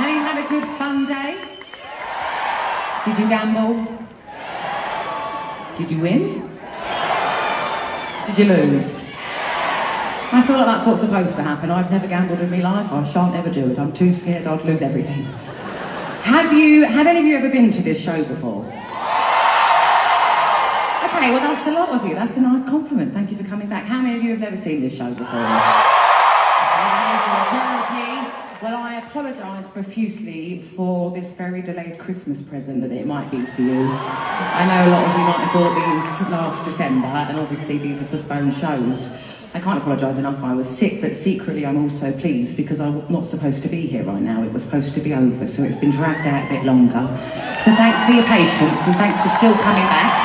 Have you had a good fun day? Did you gamble? Did you win? Did you lose? I feel like that's what's supposed to happen. I've never gambled in my life. I shan't ever do it. I'm too scared I'd lose everything. Have any of you ever been to this show before? Okay, well that's a lot of you. That's a nice compliment. Thank you for coming back. How many of you have never seen this show before? Well, I apologise profusely for this very delayed Christmas present that it might be for you. I know a lot of you might have bought these last December, and obviously these are postponed shows. I can't apologise enough. I was sick, but secretly I'm also pleased because I'm not supposed to be here right now. It was supposed to be over, so it's been dragged out a bit longer. So thanks for your patience, and thanks for still coming back.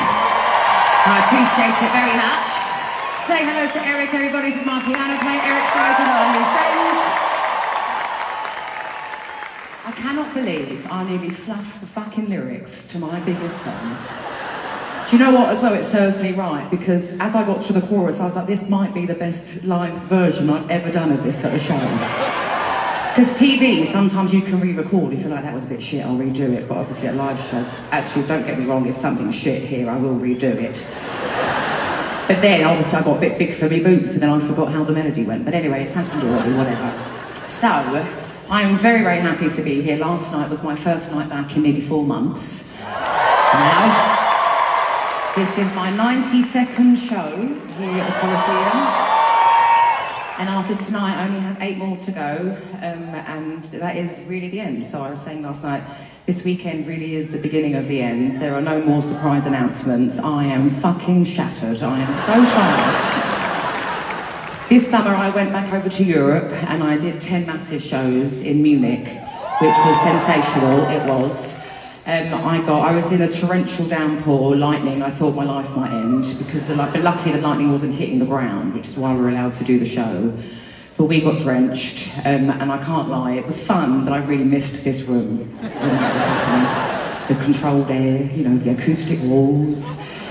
I appreciate it very much. Say hello to Eric, everybody, to my piano player, Eric Sizer, our new friends. I cannot believe I nearly fluffed the fucking lyrics to my biggest song. Do you know what, as well, it serves me right, because as I got to the chorus, I was like, this might be the best live version I've ever done of this at a show. Because TV, sometimes you can re-record. If you're like, that was a bit shit, I'll redo it. But obviously at a live show, actually, don't get me wrong, if something's shit here, I will redo it. But then, obviously, I got a bit big for me boots, and then I forgot how the melody went. But anyway, it's happened already, whatever. So, I'm very, very happy to be here. Last night was my first night back in nearly 4 months. Now, this is my 92nd show here at the Colosseum. And after tonight, I only have 8 more to go, and that is really the end. So I was saying last night, this weekend really is the beginning of the end. There are no more surprise announcements. I am fucking shattered. I am so tired. This summer I went back over to Europe and I did 10 massive shows in Munich, which was sensational, it was. I was in a torrential downpour, lightning. I thought my life might end because but luckily the lightning wasn't hitting the ground, which is why we were allowed to do the show. But we got drenched, and I can't lie, it was fun, but I really missed this room when that was happening. The controlled air, the acoustic walls,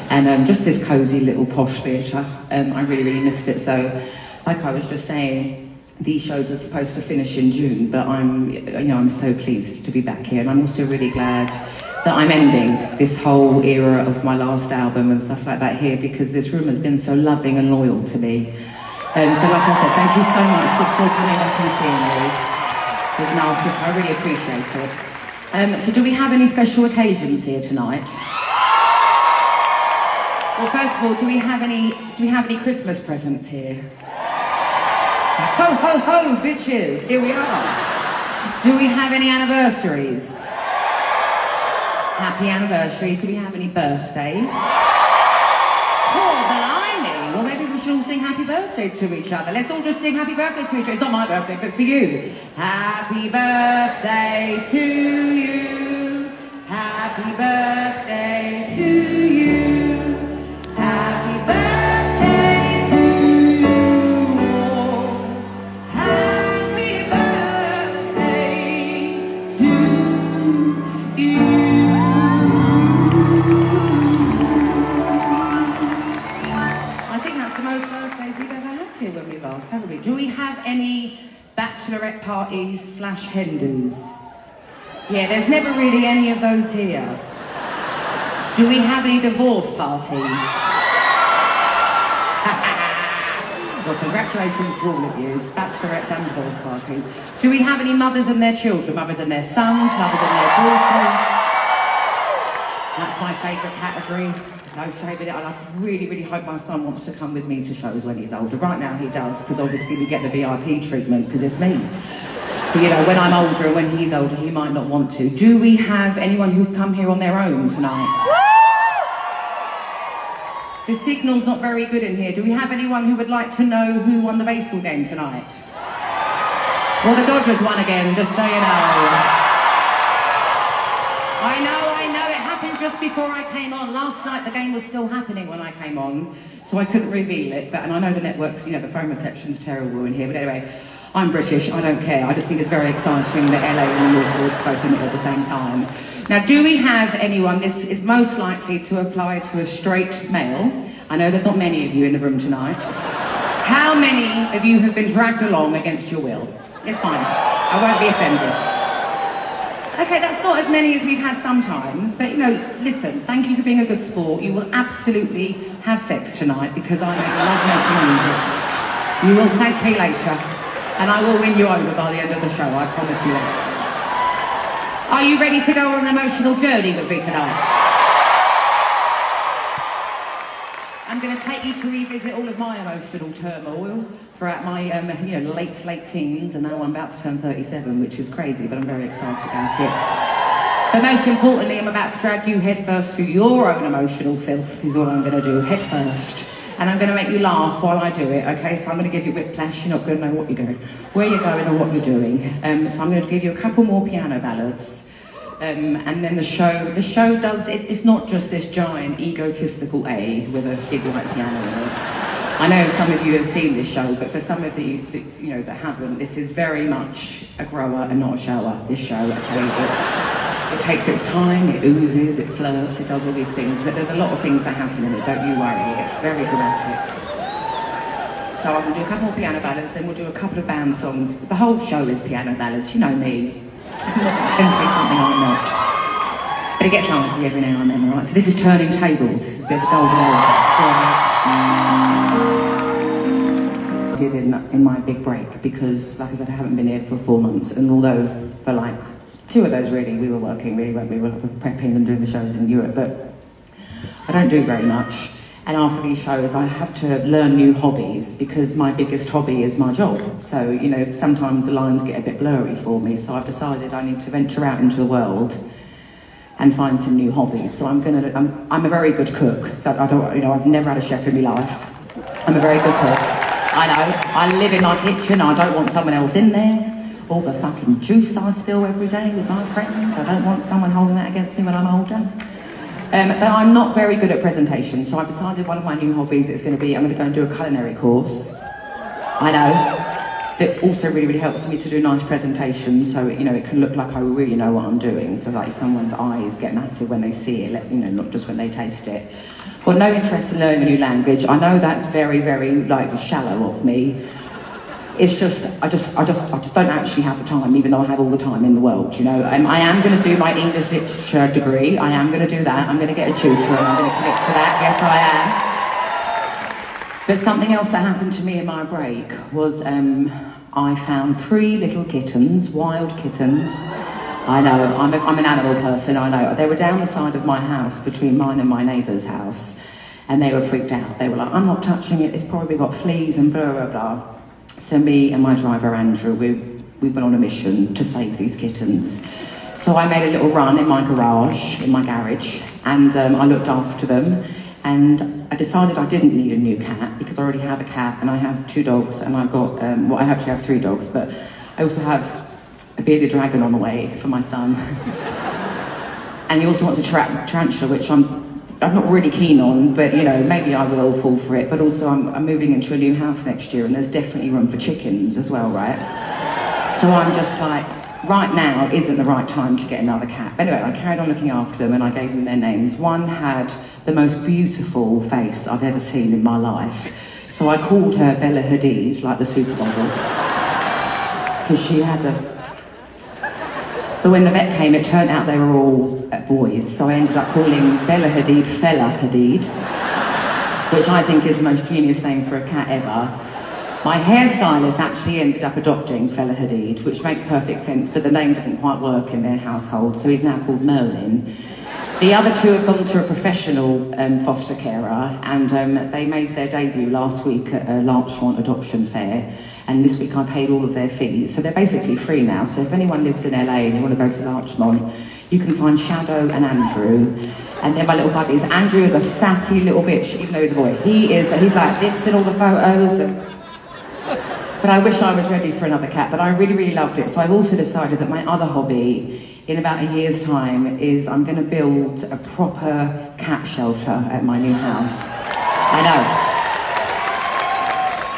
and just this cosy little posh theatre. I really, really missed it. So, like I was just saying, these shows are supposed to finish in June, but I'm so pleased to be back here, and I'm also really glad that I'm ending this whole era of my last album and stuff like that here, because this room has been so loving and loyal to me. So like I said, thank you so much for still coming back and seeing me with Narcissus. I really appreciate it. So do we have any special occasions here tonight? Well, first of all, do we have any Christmas presents here? Ho, ho, ho, bitches, here we are. Do we have any anniversaries? Happy anniversaries. Do we have any birthdays? Poor blimey. Well, maybe we should all sing happy birthday to each other. Let's all just sing happy birthday to each other. It's not my birthday, but for you. Happy birthday to you. Happy birthday to you. Happy birthday. Do we have any bachelorette parties / hen-dos? Yeah, there's never really any of those here. Do we have any divorce parties? Well, congratulations to all of you, bachelorettes and divorce parties. Do we have any mothers and their children, mothers and their sons, mothers and their daughters? That's my favourite category. No shame in it, and I really, really hope my son wants to come with me to shows when he's older. Right now he does, because obviously we get the VIP treatment, because it's me. But when I'm older and when he's older, he might not want to. Do we have anyone who's come here on their own tonight? The signal's not very good in here. Do we have anyone who would like to know who won the baseball game tonight? Well, the Dodgers won again, just so you know. I know, it happened just before I came on. Last night the game was still happening when I came on, so I couldn't reveal it, and I know the networks, the phone reception's terrible in here, but anyway, I'm British, I don't care. I just think it's very exciting that LA and New York are both in it at the same time. Now, do we have anyone, this is most likely to apply to a straight male. I know there's not many of you in the room tonight. How many of you have been dragged along against your will? It's fine, I won't be offended. Okay, that's not as many as we've had sometimes, but you know, listen, thank you for being a good sport. You will absolutely have sex tonight because I love making music. You will thank me later, and I will win you over by the end of the show, I promise you that. Are you ready to go on an emotional journey with me tonight? I'm going to take you to revisit all of my emotional turmoil throughout my late teens, and now I'm about to turn 37, which is crazy, but I'm very excited about it. But most importantly, I'm about to drag you headfirst through your own emotional filth, is what I'm going to do, headfirst. And I'm going to make you laugh while I do it, okay? So I'm going to give you whiplash, you're not going to know what you're doing, where you're going or what you're doing. So I'm going to give you a couple more piano ballads. And then the show does, it's not just this giant egotistical A with a big white piano in it. I know some of you have seen this show, but for some of you that haven't, this is very much a grower and not a shower, this show, okay? It takes its time, it oozes, it flirts, it does all these things, but there's a lot of things that happen in it, don't you worry, it gets very dramatic. So I'm going to do a couple more piano ballads, then we'll do a couple of band songs. The whole show is piano ballads, you know me. I'm not pretend to be something I'm not. But it gets lively every now and then, right? So this is Turning Tables. This is a bit of a golden age. I did in my big break because, like I said, I haven't been here for 4 months. And although for like 2 of those really, we were working really well. We were prepping and doing the shows in Europe, but I don't do very much. And after these shows, I have to learn new hobbies because my biggest hobby is my job. So, you know, sometimes the lines get a bit blurry for me. So I've decided I need to venture out into the world and find some new hobbies. So I'm a very good cook. So I've never had a chef in my life. I'm a very good cook. I know. I live in my kitchen. I don't want someone else in there. All the fucking juice I spill every day with my friends. I don't want someone holding that against me when I'm older. But I'm not very good at presentations, so I've decided one of my new hobbies is going to be, I'm going to go and do a culinary course. I know. That also really, really helps me to do nice presentations, so, you know, it can look like I really know what I'm doing. So like someone's eyes get massive when they see it, you know, not just when they taste it. Got no interest in learning a new language. I know that's very, very, like, shallow of me. It's just, I just don't actually have the time, even though I have all the time in the world, you know. I am going to do my English literature degree. I am going to do that. I'm going to get a tutor and I'm going to commit to that. Yes, I am. But something else that happened to me in my break was I found 3 little kittens, wild kittens. I know, I'm an animal person, I know. They were down the side of my house, between mine and my neighbour's house, and they were freaked out. They were like, I'm not touching it, it's probably got fleas and blah, blah, blah. So me and my driver, Andrew, we went on a mission to save these kittens. So I made a little run in my garage, and I looked after them. And I decided I didn't need a new cat because I already have a cat and I have 2 dogs and I've got, I actually have 3 dogs, but I also have a bearded dragon on the way for my son. And he also wants a tarantula, which I'm not really keen on, but you know, maybe I will fall for it. But also I'm moving into a new house next year and there's definitely room for chickens as well, right? So I'm just like, right now isn't the right time to get another cat. But anyway, I carried on looking after them and I gave them their names. One had the most beautiful face I've ever seen in my life. So I called her Bella Hadid, like the supermodel, because she has a... But when the vet came, it turned out they were all boys, so I ended up calling Bella Hadid Fella Hadid, which I think is the most genius name for a cat ever. My hairstylist actually ended up adopting Fella Hadid, which makes perfect sense, but the name didn't quite work in their household, so he's now called Merlin. The other 2 have gone to a professional foster carer, and they made their debut last week at a Larchmont adoption fair, and this week I paid all of their fees, so they're basically free now. So if anyone lives in LA and you want to go to Larchmont, you can find Shadow and Andrew, and they're my little buddies. Andrew is a sassy little bitch, even though he's a boy. He's like this in all the photos. But I wish I was ready for another cat, but I really, really loved it. So I've also decided that my other hobby, in about a year's time, is I'm going to build a proper cat shelter at my new house. I know.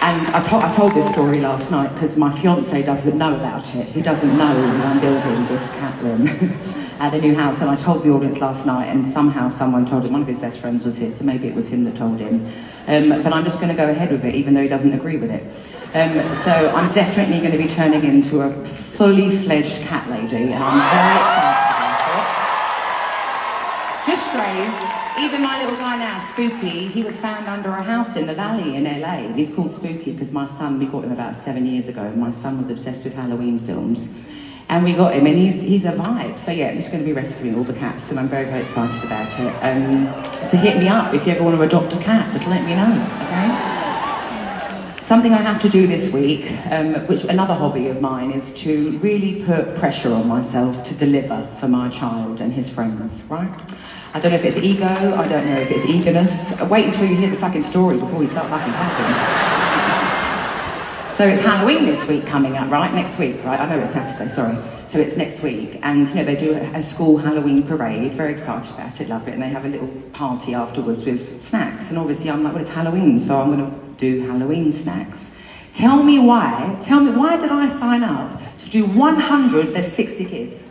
And I told this story last night because my fiance doesn't know about it. He doesn't know that I'm building this cat room at the new house. And I told the audience last night, and somehow someone told him. One of his best friends was here, so maybe it was him that told him. But I'm just going to go ahead with it, even though he doesn't agree with it. So I'm definitely going to be turning into a fully fledged cat lady, and I'm very excited. ashtrays. Even my little guy now, Spooky, he was found under a house in the valley in LA. He's called Spooky because my son, we got him about 7 years ago. My son was obsessed with Halloween films. And we got him, and he's a vibe. So yeah, I'm just going to be rescuing all the cats, and I'm very, very excited about it. So hit me up if you ever want to adopt a cat, just let me know, okay? Something I have to do this week, which another hobby of mine, is to really put pressure on myself to deliver for my child and his friends, right? I don't know if it's ego, I don't know if it's eagerness. Wait until you hear the fucking story before you start fucking tapping. So it's Halloween this week coming up, right? Next week, right? I know it's Saturday, sorry. So it's next week. And, you know, they do a school Halloween parade. Very excited about it, love it. And they have a little party afterwards with snacks. And obviously I'm like, well, it's Halloween, so I'm going to do Halloween snacks. Tell me why did I sign up to do 100, there's 60 kids,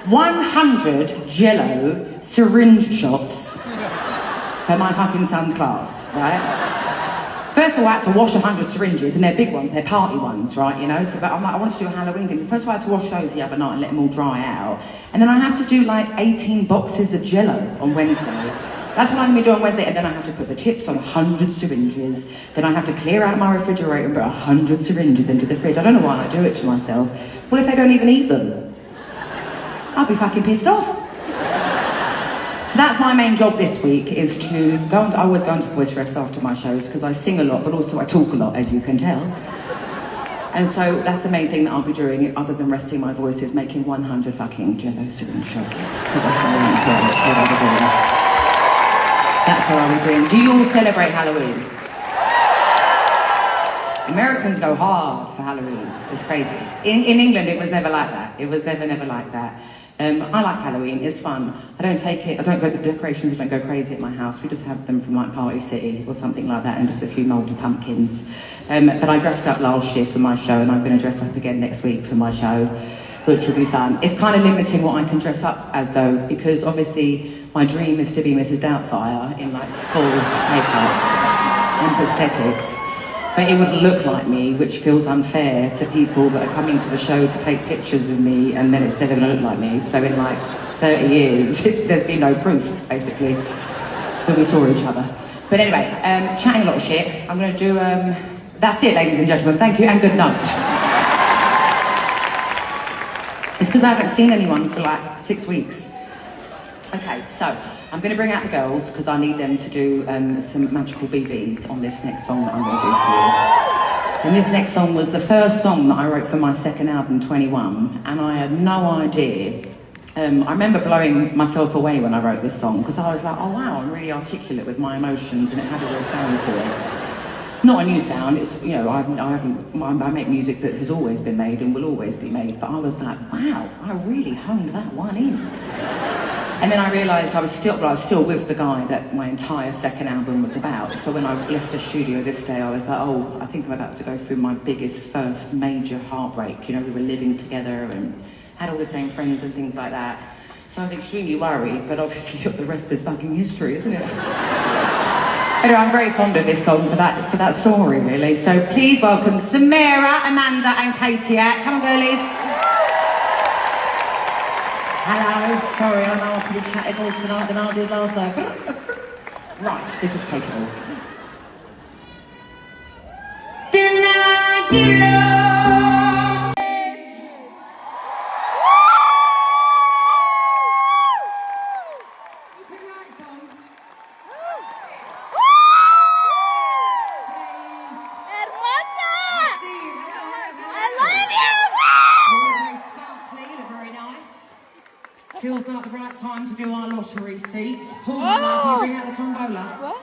100 Jello syringe shots for my fucking son's class, right? First of all, I had to wash 100 syringes, and they're big ones, they're party ones, right, you know? So, but I'm like, I wanted to do a Halloween thing. So first of all, I had to wash those the other night and let them all dry out. And then I have to do like 18 boxes of Jello on Wednesday. That's what I'm going to do on Wednesday, and then I have to put the tips on 100 syringes. Then I have to clear out my refrigerator and put 100 syringes into the fridge. I don't know why I do it to myself. What if they don't even eat them? I'll be fucking pissed off. So that's my main job this week, is to go on, I always go into voice rest after my shows because I sing a lot, but also I talk a lot, as you can tell. And so that's the main thing that I'll be doing, other than resting my voice, is making 100 fucking Jello syringe shots for the Halloween parade. That's what I'll be doing. That's what I'll be doing. Do you all celebrate Halloween? Americans go hard for Halloween. It's crazy. In England, it was never like that. It was never like that. I like Halloween, it's fun. I don't go to the decorations, I don't go crazy at my house. We just have them from like Party City or something like that, and just a few mouldy pumpkins. But I dressed up last year for my show, and I'm going to dress up again next week for my show, which will be fun. It's kind of limiting what I can dress up as though, because obviously my dream is to be Mrs. Doubtfire in like full makeup and prosthetics. But it would look like me, which feels unfair to people that are coming to the show to take pictures of me, and then it's never going to look like me. So in like 30 years, there's been no proof, basically, that we saw each other. But anyway, chatting a lot of shit, I'm going to do, that's it, ladies and gentlemen. Thank you and good night. It's because I haven't seen anyone for like 6 weeks. Okay, so I'm going to bring out the girls because I need them to do some magical BVs on this next song that I'm going to do for you. And this next song was the first song that I wrote for my second album, 21, and I had no idea. I remember blowing myself away when I wrote this song because I was like, oh wow, I'm really articulate with my emotions, and it had a real sound to it. Not a new sound, it's, you know, I make music that has always been made and will always be made, but I was like, wow, I really honed that one in. And then I realised I was still with the guy that my entire second album was about. So when I left the studio this day, I was like, oh, I think I'm about to go through my biggest, first major heartbreak. You know, we were living together and had all the same friends and things like that. So I was extremely worried, but obviously the rest is fucking history, isn't it? Anyway, I'm very fond of this song for that story, really. So please welcome Samira, Amanda and Katie. Come on, girlies. Hello, sorry, I know I probably chatted more tonight than I did last night. Right, this is Take It All. Then I get lost. You put lights on. Hermosa! I love you! Very sparkly, they're very nice. Feels like the right time to do our lottery seats. Paul, you bring out the tombola. What?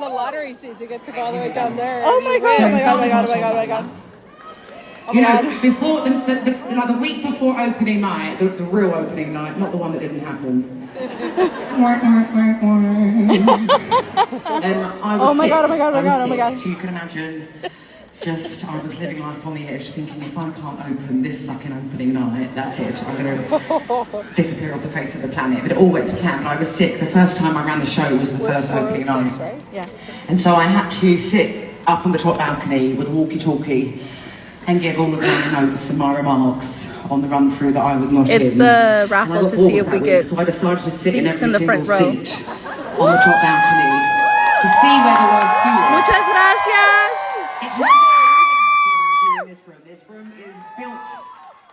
The lottery seats, you get to go all the way down there. Oh my god, oh my god, oh my god, oh my god, oh my god. Oh you my know, god. before the week before opening night, the real opening night, not the one that didn't happen. I was Oh my sick. god, oh my god, oh my I was god, oh my sick. god. So you can imagine, I was living life on the edge, thinking if I can't open this fucking opening night, that's it. I'm going to disappear off the face of the planet. But it all went to plan. But I was sick. The first time I ran the show was the first opening night. Right? Yeah. And so I had to sit up on the top balcony with a walkie-talkie, and give all of my notes and my remarks on the run through that I was not It's in. the raffle to see if we get So I decided to sit in seats every in the single front row. seat on the top balcony to see where there was fuel. Muchas gracias. This room is built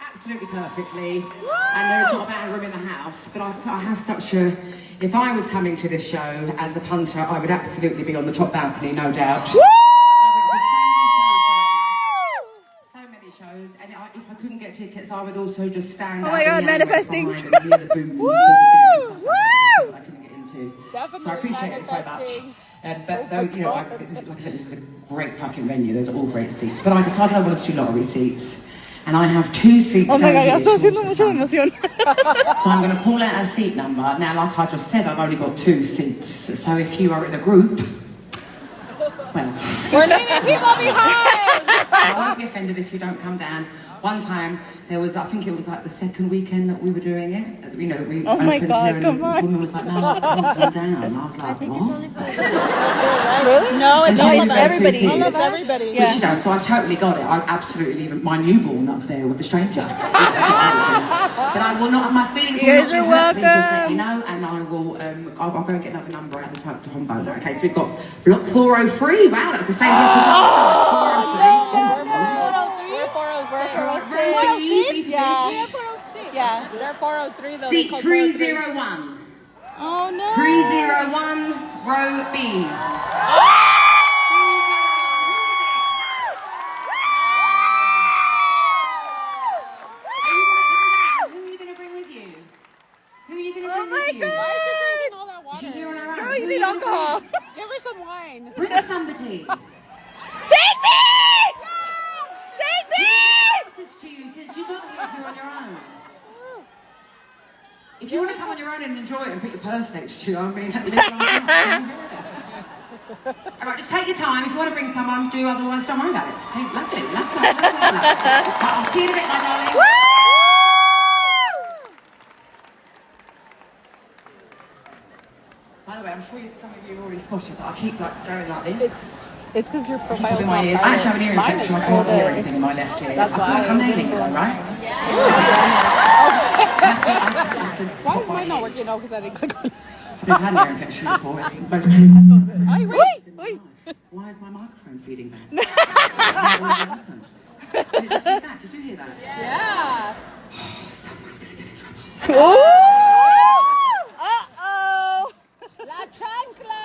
absolutely perfectly, and there's not a bad room in the house. But I have such a. If I was coming to this show as a punter, I would absolutely be on the top balcony, no doubt. So many shows, and if I couldn't get tickets, I would also just stand. Oh my God, manifesting. And hear the boom. I couldn't get into. Definitely So I appreciate it so much. manifesting. But though, you know, like I said, this is a great fucking venue. There's all great seats. But I decided I wanted 2 lottery seats. And I have 2 seats Oh my down God, ya here estoy haciendo towards the mucha front. emoción. So I'm going to call out a seat number. Now, like I just said, I've only got 2 seats. So if you are in a group, well, We're leaving people behind. I won't be offended if you don't come down. One time, there was, I think it was like the second weekend that we were doing it. You know, we Oh my opened God, here and come the on. woman was like, no, I can't come down. And I was like, what? Really? No, it's And all she of didn't us. go 2 All of kids. everybody. Yeah. Which, you know, so I totally got it. I absolutely leave my newborn up there with the stranger. But I will not, my feelings You guys will are not be hurt. Please just let welcome. me know, and I will, I'll go and get another number at the Tombola. Okay, so we've got block 403. Wow, that's the same block as last time. 403. We're 406. 406? Yeah. Yeah. They're 403 though. Seat They call 301. Oh no. 301, row B. Who are you going to bring with you? Who are you going to Oh bring my with you? Why is she God. drinking all that She's here on water? her own. Girl, Who you are need gonna bring? alcohol. Give her some wine. Bring somebody. Take me! Take me! This to you since you got here if you're on your own. If you want to come on your own and enjoy it and put your purse next to you, I mean, alright, just take your time. If you want to bring someone, do. Otherwise, don't worry about it. Okay, lovely. I'll see you in a bit, my darling. By the way, I'm sure some of you have already spotted that I keep like going like this. It's because your Keep profile's in my not ears. I actually have an ear Mine is infection. I can't cold. hear anything in my left ear. That's I feel like why. I'm nailing it though, right? Why is mine not working? No, because I didn't click on it. I've had an ear infection before. It's the most painful. Ay, wait. Why is my microphone feeding back? Did it just feed back? Did you hear that? Yeah. Someone's going to get in trouble. Uh-oh. La chancla.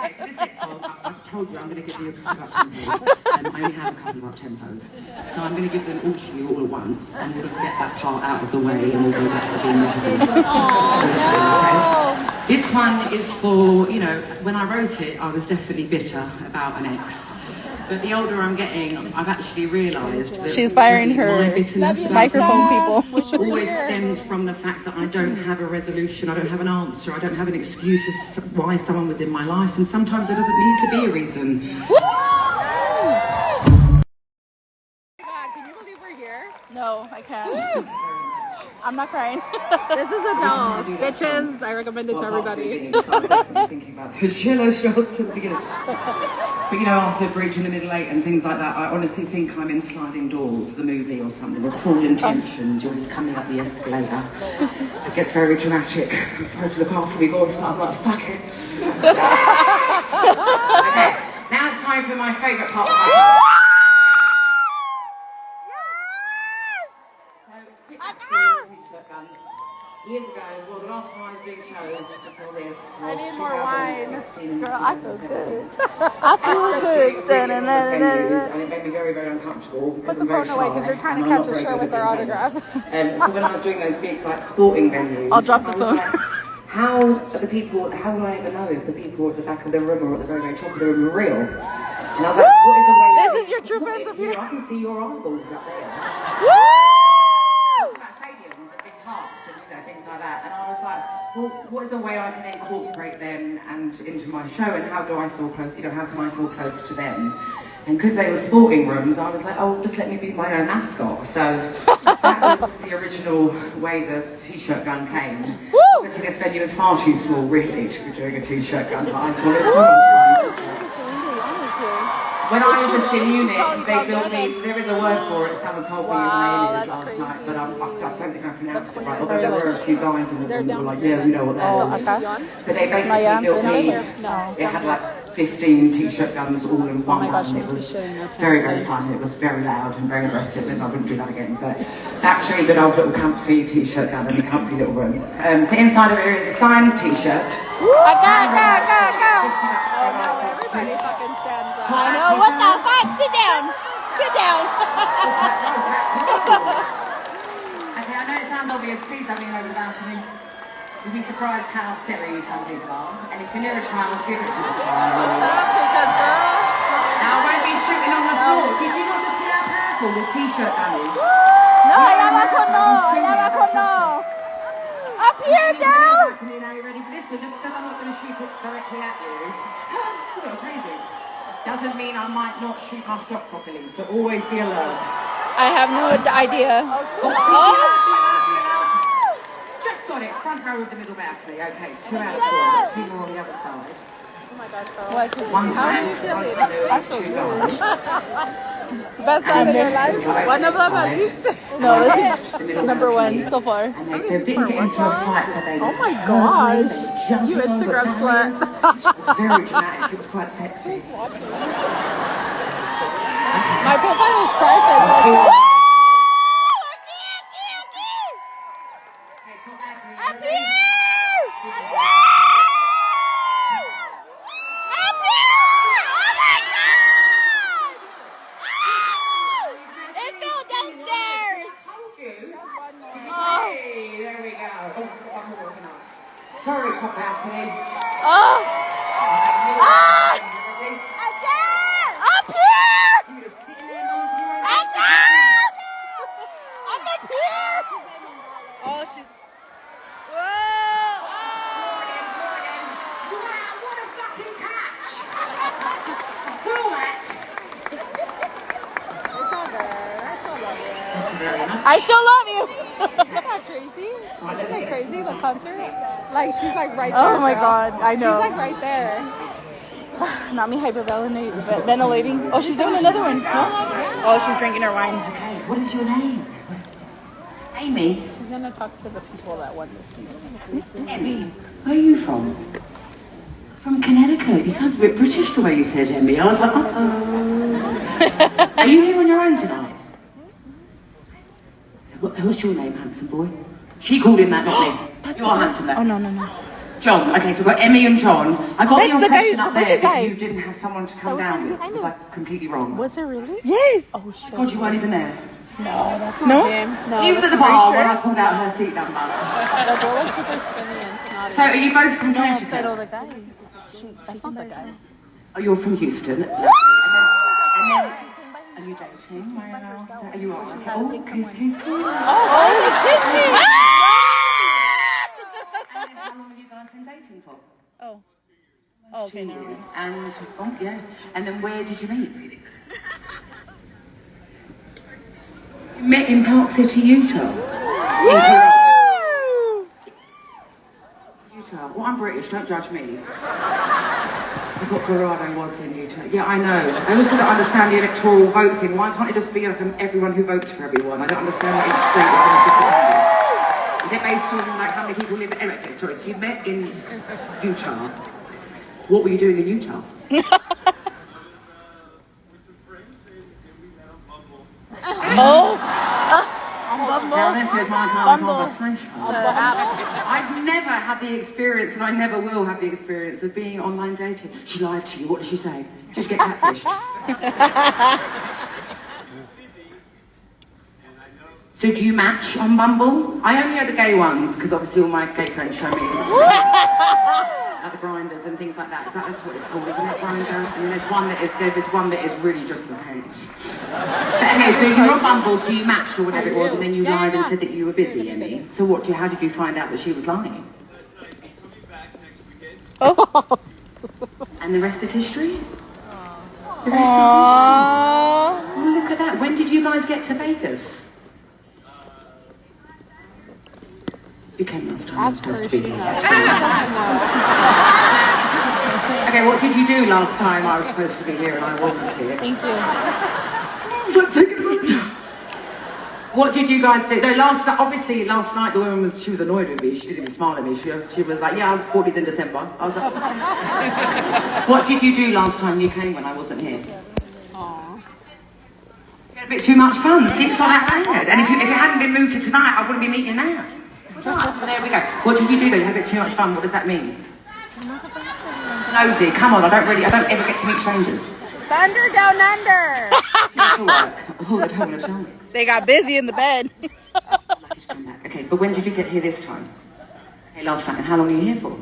Okay, so this next song, I've told you I'm going to give you a couple of up tempos. I only have a couple of up tempos. So I'm going to give them all to you all at once, and we'll just get that part out of the way, and we'll go back to being miserable. Okay? This one is for, you know, when I wrote it, I was definitely bitter about an ex. But the older I'm getting, I've actually realised that She's firing her my bitterness about microphone things people. always stems from the fact that I don't have a resolution, I don't have an answer, I don't have an excuse as to why someone was in my life, and sometimes there doesn't need to be a reason. God, can you believe we're here? No, I can't. I'm not crying. This is Adele. Bitches, I recommend it to everybody. So I was definitely thinking about those jello shots at the beginning. But you know, after Bridge in the Middle Eight and things like that, I honestly think I'm in Sliding Doors, the movie or something, with Cruel Intentions. You're just coming up the escalator. It gets very dramatic. I'm supposed to look after my voice, but I'm like, fuck it. Okay, now it's time for my favourite part of my show. T-shirt guns. Years ago, well, the last time I was doing shows before this was I need more wine. 2016 and Girl, I feel 2017. good. I feel good. And it made me very, very uncomfortable. Put the phone away because you're trying to catch a shirt with our autograph. So when I was doing those big like sporting venues, I'll drop the I was phone. like, how will I ever know if the people at the back of the room or at the very, very top of the room are real? And I was like, what is the way? This is your true fans up here. I can see your eyeballs up there. Woo! About stadiums and big hearts and things like that, and I was like, well, what is a way I can incorporate them and into my show, and how do I feel close? How can I feel closer to them? And because they were sporting rooms, I was like, oh, just let me be my own mascot. So that was the original way the T-shirt gun came. Woo! Obviously, this venue is far too small, really, to be doing a T-shirt gun, but I call it so much fun. When I was in Munich, probably they built probably me, there is a word for it, someone told me in Wow, my ears that's last night, but I don't think I pronounced it right. weird. Although there were a few guys in the room who were like, yeah, we know what So, that is. acá. But they basically built me, No. it had like 15 t-shirt guns all in one my gosh, and you it must be was shitting your pants, very, very like. fun. It was very loud and very aggressive and I wouldn't do that again. But actually, good old little comfy t-shirt gun in a comfy little room. So inside of it is a signed t-shirt. Go. Oh, now everybody fucking stands up. I know, what the fuck? Sit down. Sit down. Okay, I know it sounds obvious, please don't lean over the balcony. You'll be surprised how silly some people are. And if you're near a child, give it to the child. Because girl. Now I won't be shooting on the floor. Did you not just see how powerful this t-shirt gun is? No, allá abajo no. Up here, girl. Now you ready for this? So just because I'm not going to shoot it directly at you. You're crazy. Doesn't mean I might not shoot my shot properly. So always be alert. I have no idea. Just got it. Front row of the middle balcony. Okay, 2 out of 4. 2 more on the other side. Oh my gosh, girl. One time, you feeling? there was 2 guys. Best time in your life? One of them at least. No, this is number 1 so far. And they didn't get into a fight, but they Oh my gosh. You Instagram slut. It was very dramatic. It was quite sexy. My profile is private. Sorry, top balcony. Up here! You're just sitting there minding your own I'm up here! Oh, she's... Whoa! Florian. Wow, what a fucking catch! Saw that. It's all good. I still love you. Thank you very much. I still love you! Isn't that crazy? Isn't that crazy, the concert? Like, she's like right there. Oh my girl. god, I know. She's like right there. Not me hyperventilating. Oh, she's doing another one. No? Oh, she's drinking her wine. Okay, what is your name? Amy. She's gonna talk to the people that won the seats. Emmy, where are you from? From Connecticut. You sound a bit British the way you said Emmy. I was like, uh-oh. Are you here on your own tonight? What's your name, handsome boy? She called him that, not me. You are handsome, though. Oh, no. John. Okay, so we've got Emmy and John. I got That's the the impression guy- up there the guy. that you didn't have someone to come down with. Was I completely wrong? Was it really? Yes! Oh shit. God, you weren't even there. No, that's not No? him. No, He was at the that's not bar him. when I pulled out her seat number. The girl was super skinny and snotty. So, are you both from Connecticut? the guy. That's not the guy. Oh, you're from Houston. And then, are you dating? Are you all right? Oh, kiss. Oh, kissing! And then how long have you guys been dating for? Oh. 2 years. And, oh, yeah. And then where did you meet? You met in Park City, Utah. Utah. Well, I'm British, don't judge me. I thought Colorado was in Utah. Yeah, I know. I also don't understand the electoral vote thing. Why can't it just be like everyone who votes for everyone? I don't understand what each state is going to do. Is it based on like how many people live in... Anyway, okay, sorry, so you met in Utah. What were you doing in Utah? Now this is my kind of conversation. I've never had the experience, and I never will have the experience of being online dating. She lied to you. What did she say? Just get catfished. So do you match on Bumble? I only know the gay ones, because obviously all my gay friends show me. At the grinders and things like that. That's what it's called, isn't it, grinder? And then there's one that is really just as hate. But okay, so you're on Bumble, so you matched or whatever it was, and then you lied and said that you were busy, Emmy. So how did you find out that she was lying? Oh. And the rest is history? The rest is history. Oh, look at that. When did you guys get to Vegas? You came last time. Ask Supposed her, to be she here. knows. She doesn't know. Okay, what did you do last time I was supposed to be here and I wasn't here? Thank you. What did you guys do? No, obviously last night the woman she was annoyed with me. She didn't even smile at me. She was like, yeah, I bought these in December. I was like, what did you do last time you came when I wasn't here? Aww. You had a bit too much fun. Seems like bad. And if it hadn't been moved to tonight, I wouldn't be meeting now. So there we go. What did you do though? You had a bit too much fun. What does that mean? Nosy. Come on, I don't ever get to meet strangers. Thunder down under. For work. Oh, they don't want to tell me. They got busy in the bed. Okay, but when did you get here this time? Hey, last night. And how long are you here for?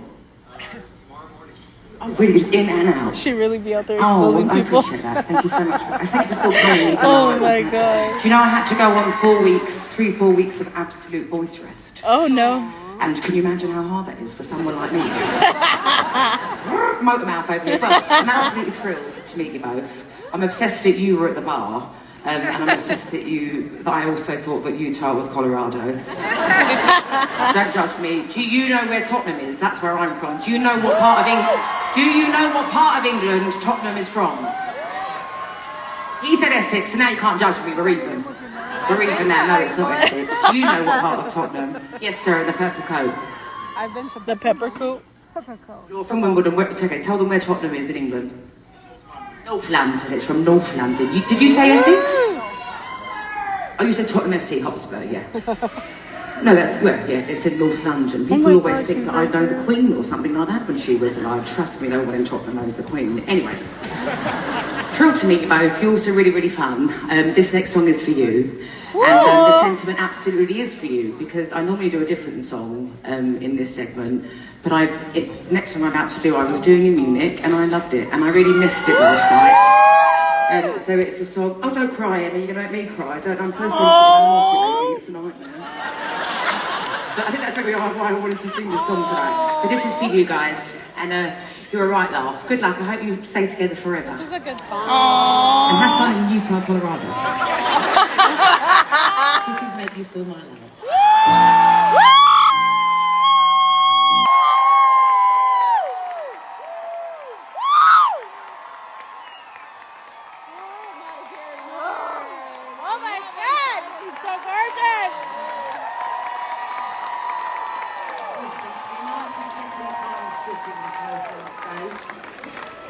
Oh, really? Just in and out? She really be out there Oh, exposing I people. appreciate that. Thank you so much. Thank you for still playing. Oh my god. Do you know I had to go on 4 weeks of absolute voice rest? Oh no. And can you imagine how hard that is for someone like me? Motor mouth over here. Well, I'm absolutely thrilled to meet you both. I'm obsessed that you were at the bar. And I'm obsessed that I also thought that Utah was Colorado. Don't judge me. Do you know where Tottenham is? That's where I'm from. Do you know what part of England Tottenham is from? He said Essex, so now you can't judge me. We're even. We're even now. No, it's not Essex. Do you know what part of Tottenham? Yes, sir, the purple coat. I've been to The pepper coat. You're from Wimbledon. Okay, tell them where Tottenham is in England. North London. It's from North London. Did you say Essex? Oh, you said Tottenham FC Hotspur, yeah. No, it's in North London. People always think that I know the Queen or something like that when she was alive. Trust me, no one in Tottenham knows the Queen. Anyway, thrilled to meet you both. You're also really, really fun. This next song is for you. And the sentiment absolutely is for you, because I normally do a different song in this segment. But next song I'm about to do, I was doing in Munich, and I loved it, and I really missed it last night. So it's a song. Oh, don't cry, Emma. You're gonna make me cry. I'm so sensitive. It's a nightmare. But I think that's maybe why I wanted to sing this song tonight. But this is for you guys, and you're a right laugh. Good luck. I hope you stay together forever. This is a good song. And have fun in Utah, Colorado. This is Make You Feel My Love. Oh my god, she's so gorgeous.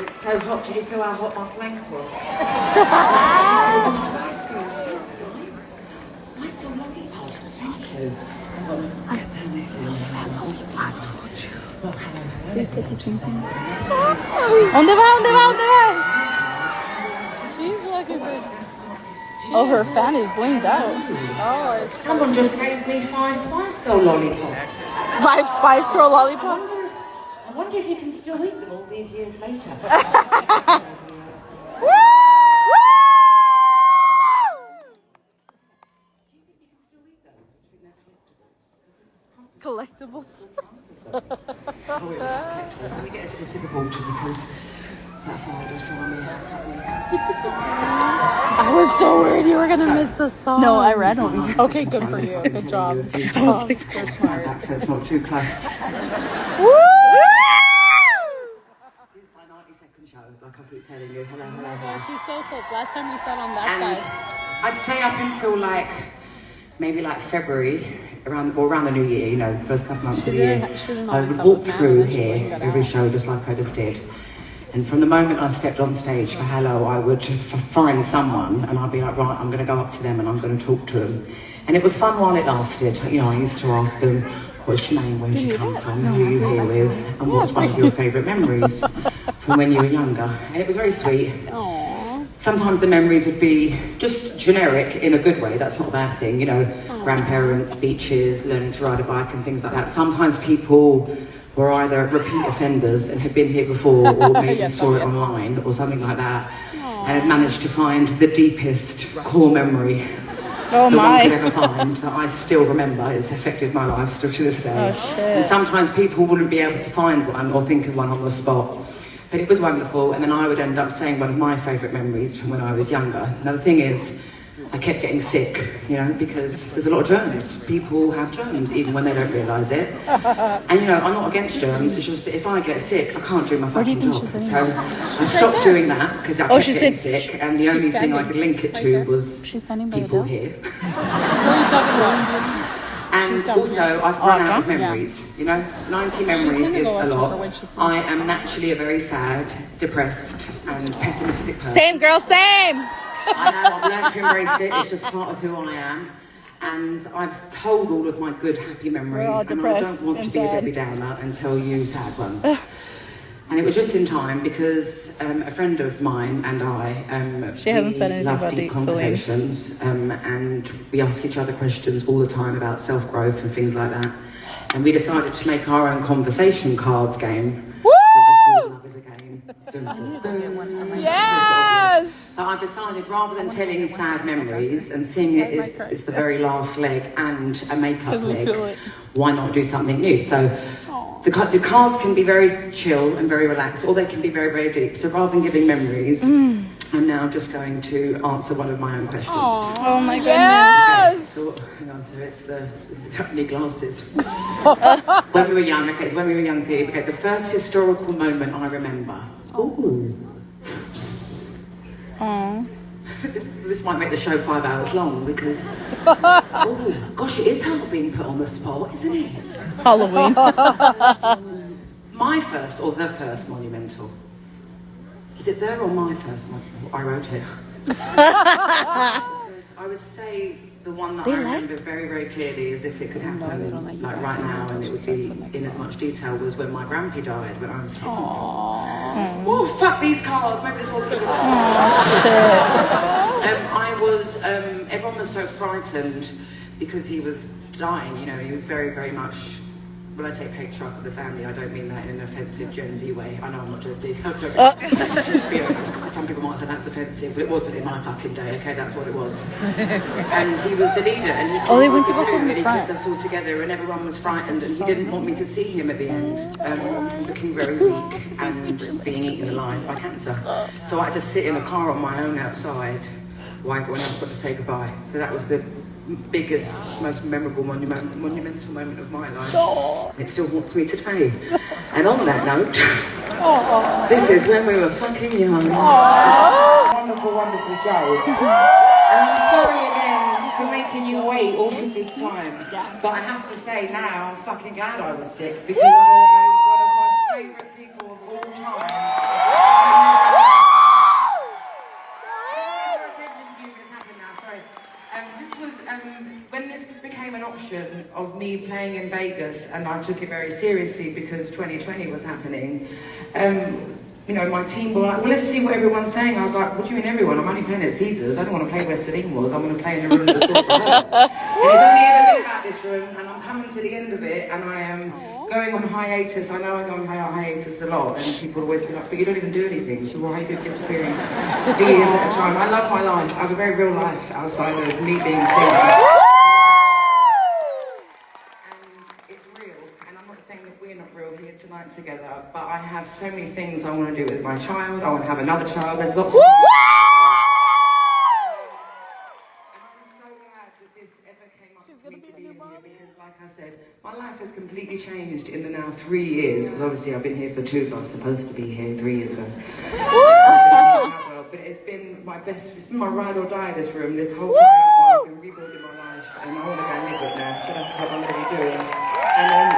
It's so hot. Did you feel how hot my flanks was? Oh, Spice Girls, thanks guys. Spice Girl lollipops, thank you. I had this that's all I told you. Well, hello. ¿Dónde va? She's looking for. Oh, her fan is blinged out. Oh, it's Someone just gave me 5 Spice Girl lollipops. 5 Spice Girl lollipops? I wonder if you can still eat them all these years later. Collectibles. Let me get a sip of water because that fire does drive me. I was so worried you were gonna miss the song. No, I read them. Okay, good for you. Good job. Good job. You're smart. So it's not too close. Woo! This is my 90-second show, like I keep telling you. Hello. Yeah, she's so close. Last time we sat on that And side. I'd say up until maybe February, around the new year, first couple months of the year, I would walk through here every show just like I just did. And from the moment I stepped on stage for Hello, I would find someone and I'd be like, right, I'm going to go up to them and I'm going to talk to them. And it was fun while it lasted. I used to ask them, what's your name, where did you come from, who are you here with, and what's one of your favourite memories from when you were younger. And it was very sweet. Aww. Sometimes the memories would be just generic in a good way. That's not a bad thing, grandparents, beaches, learning to ride a bike and things like that. Sometimes people were either repeat offenders and had been here before or maybe saw it online or something like that. And had managed to find the deepest core memory that one could ever find that I still remember. It's affected my life still to this day. Oh, shit. And sometimes people wouldn't be able to find one or think of one on the spot. But it was wonderful, and then I would end up saying one of my favourite memories from when I was younger. Now the thing is, I kept getting sick, you know, because there's a lot of germs. People have germs even when they don't realise it. And you know, I'm not against germs, it's just that if I get sick, I can't do my fucking job. So I stopped doing that because I kept getting sick, and the only thing I could link it to was people here. What are you talking about? And also, I've run out of memories, you know? 90 memories is a lot. I am naturally a very sad, depressed, and pessimistic person. Same, girl, same. I know, I've learned to embrace it, it's just part of who I am. And I've told all of my good, happy memories, and I don't want to be a Debbie Downer and tell you sad ones. And it was just in time because a friend of mine and I, she hasn't said anything love about deep conversations, and we ask each other questions all the time about self-growth and things like that. And we decided to make our own conversation cards game, which is called Love is a Game. Dun, dun, dun. Yes! So I decided rather than telling sad memories and seeing it is the very last leg and a makeup leg, why not do something new? So the cards can be very chill and very relaxed, or they can be very, very deep. So rather than giving memories, I'm now just going to answer one of my own questions. Oh my goodness. Yes! So, hang on, so it's the company glasses. When we were young, okay, it's when we were young, okay, the first historical moment I remember. Ooh. This might make the show 5 hours long because, oh gosh, it is hard being put on the spot, isn't it? Halloween. My first or the first monumental? Is it there or my first monumental? I wrote it. I would say the one that I remember very, very clearly as if it could happen like right now, and it would be in as much detail, was when my Grampy died when I was 10. Oh, fuck these cards, maybe this wasn't a good one. Oh, shit. I was, everyone was so frightened because he was dying, you know, he was very, very much, when I say patriarch of the family, I don't mean that in an offensive Gen Z way. I know I'm not Gen Z. Some people might say that's offensive, but it wasn't in my fucking day, okay, that's what it was. And he was the leader, and he kept us all together, and everyone was frightened, and he didn't want me to see him at the end, looking very weak and being eaten alive by cancer. So I had to sit in a car on my own outside while everyone else got to say goodbye. So that was the biggest, most memorable monumental moment of my life. It still haunts me today. And on that note, this is when we were fucking young. Wonderful, wonderful show. And I'm sorry again for making you wait all of this time. But I have to say now, I'm fucking glad I was sick because otherwise one of my favourite people of all time. When this became an option of me playing in Vegas, and I took it very seriously because 2020 was happening, you know, my team were like, well, let's see what everyone's saying. I was like, what do you mean everyone? I'm only playing at Caesars. I don't want to play where Celine was. I'm going to play in the room that's built for her. And it's only ever been about this room, and I'm coming to the end of it, and I am going on hiatus. I know I go on hiatus a lot, and people always be like, but you don't even do anything, so why are you disappearing for years at a time? I love my life. I have a very real life outside of me being sick. Tonight together, but I have so many things I want to do with my child. I want to have another child. There's lots of and I'm so glad that this ever came up for me to be in here because, like I said, my life has completely changed in the now 3 years, because obviously I've been here for 2, but I was supposed to be here 3 years ago. But it's been my best, it's been my ride or die, this room, this whole time while I've been rebuilding my life, and I want to go and live it now, so that's what I'm going to be doing. And